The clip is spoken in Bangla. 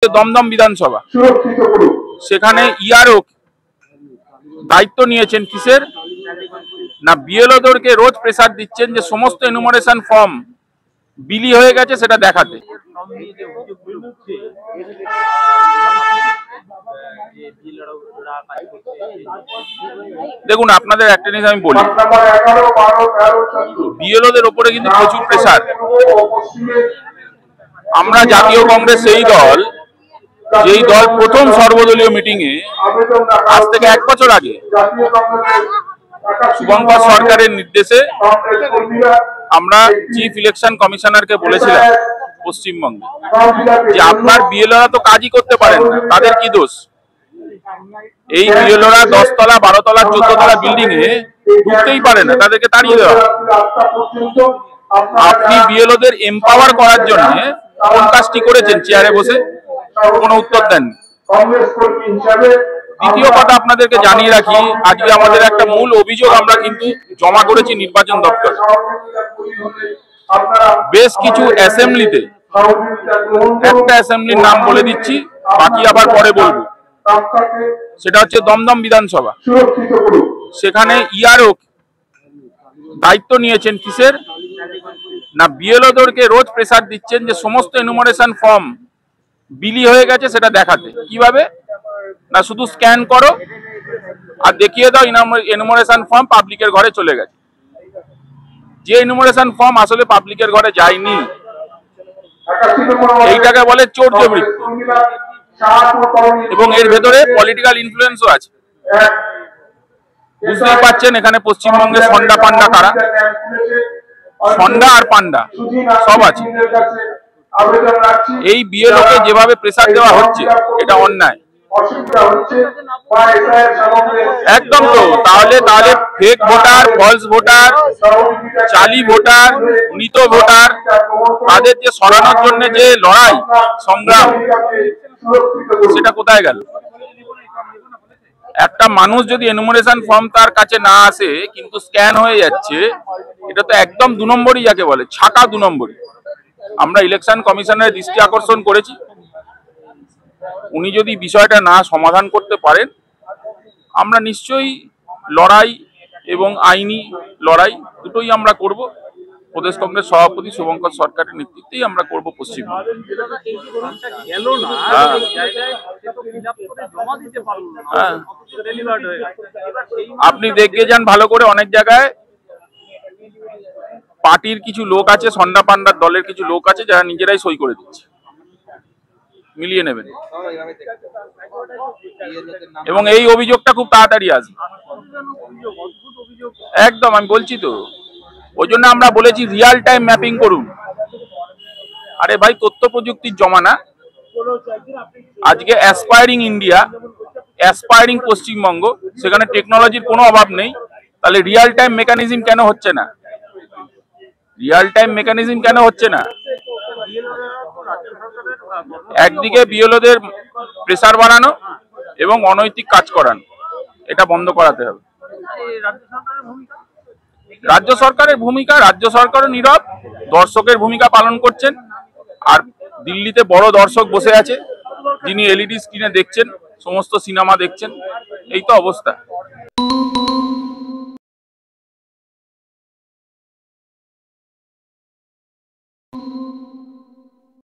দমদম বিধানসভা সেখানে ইআরও দায়িত্ব নিয়েছেন কিসের না বিএলওদেরকে রোজ প্রেসার দিচ্ছেন যে সমস্ত এনুমারেশন ফর্ম বিলি হয়ে গেছে সেটা দেখাতে। দেখুন আপনাদের একটা জিনিস আমি বলি, বিএলওদের ওপরে কিন্তু প্রচুর প্রেসার। আমরা জাতীয় কংগ্রেস সেই দল যেই দল প্রথম সর্বদলীয় মিটিং এ আজ থেকে 1 বছর আগে শুভঙ্কর সরকারের নির্দেশে আমরা চিফ ইলেকশন কমিশনারকে বলেছিলাম পশ্চিমবঙ্গে যে আপনার বিএলওরা তো কাজই করতে পারেন না, তাদের কি দোষ? এই বিএলওরা 10 তলা 12 তলা 14 তলা বিল্ডিং এ ঢুকতেই পারে না, তাদেরকে তাড়িয়ে দেওয়া। আপনি বিএলওদের এম্পাওয়ার করার জন্য কোন কাজটি করেছেন? চেয়ারে বসে কোনো উত্তর দেন। দ্বিতীয় কথা আপনাদেরকে জানিয়ে রাখি, আজকে আমাদের একটা মূল অভিযোগ আমরা কিন্তু জমা করেছি নির্বাচন দপ্তরে। বেশ কিছু অ্যাসেম্বলিতে, একটা অ্যাসেম্বলির নাম বলে দিচ্ছি, বাকি আবার পরে বলবো, সেটা হচ্ছে দমদম বিধানসভা। সেখানে ইআরও দায়িত্ব নিয়েছেন কিসের না বিএলওদেরকে রোজ প্রেসার দিচ্ছেন যে সমস্ত এনুমারেশন ফর্ম বিলি হয়ে গেছে সেটা দেখাতে। কিভাবে না শুধু স্ক্যান করো আর দেখিয়ে দাও এনুমারেশন ফর্ম পাবলিকের ঘরে চলে গেছে। যে এনুমারেশন ফর্ম আসলে পাবলিকের ঘরে যায়নি এইটাকে বলে চৌর্যবৃত্তি, এবং এর ভেতরে পলিটিক্যাল ইনফ্লুয়েন্সও আছে। বুঝতেই পারছেন এখানে পশ্চিমবঙ্গে সন্ডা পান্ডা কারা, সন্ডা আর পান্ডা সব আছে। এই বিএলওকে যেভাবে প্রেসার দেওয়া হচ্ছে এটা অন্যায় একদম। তো তাহলে ফেক ভোটার, ফলস ভোটার, জালি ভোটার, মৃত ভোটার, তাদের যে সরানোর জন্য যে লড়াই সংগ্রাম সেটা কোথায় গেল? একটা মানুষ যদি এনুমারেশন ফর্ম তার কাছে না আসে কিন্তু স্ক্যান হয়ে যাচ্ছে, এটা তো একদম 2 নম্বরই, যাকে বলে ছাকা 2 নম্বরই। আমরা ইলেকশন কমিশনের দৃষ্টি আকর্ষণ করেছি, উনি যদি বিষয়টা না সমাধান করতে পারেন আমরা নিশ্চয়ই লড়াই এবং আইনি লড়াই দুটোই আমরা করব। প্রদেশ কংগ্রেস সভাপতি শুভঙ্কর সরকারের নেতৃত্বেই আমরা করব পশ্চিমবঙ্গে। আপনি দেখে যান ভালো করে, অনেক জায়গায় পার্টির কিছু লোক আছে, সন্ডা পান্ডার দলের কিছু লোক আছে যারা নিজেরাই সই করে দিচ্ছে, মিলিয়ে নেবেন। এবং এই অভিযোগটা খুব তাড়াতাড়ি আসবে একদম, আমি বলছি তো। ওই জন্য আমরা বলেছি রিয়াল টাইম ম্যাপিং করুন। আরে ভাই, তথ্য প্রযুক্তির জমানা, আজকে অ্যাসপায়ারিং ইন্ডিয়া, অ্যাসপায়ারিং পশ্চিমবঙ্গ, সেখানে টেকনোলজির কোনো অভাব নেই। তাহলে রিয়াল টাইম মেকানিজম কেন হচ্ছে না? রিয়াল টাইম মেকানিজম কেন হচ্ছে না? একদিকে বিএলওদের প্রেসার বাড়ানো এবং অনৈতিক কাজ করানো, এটা বন্ধ করাতে হবে। রাজ্য সরকারের ভূমিকা, রাজ্য সরকারও নীরব, দর্শকের ভূমিকা পালন করছেন। আর দিল্লিতে বড় দর্শক বসে আছে যিনি এলইডি স্ক্রিনে দেখছেন, সমস্ত সিনেমা দেখছেন। এই তো অবস্থা।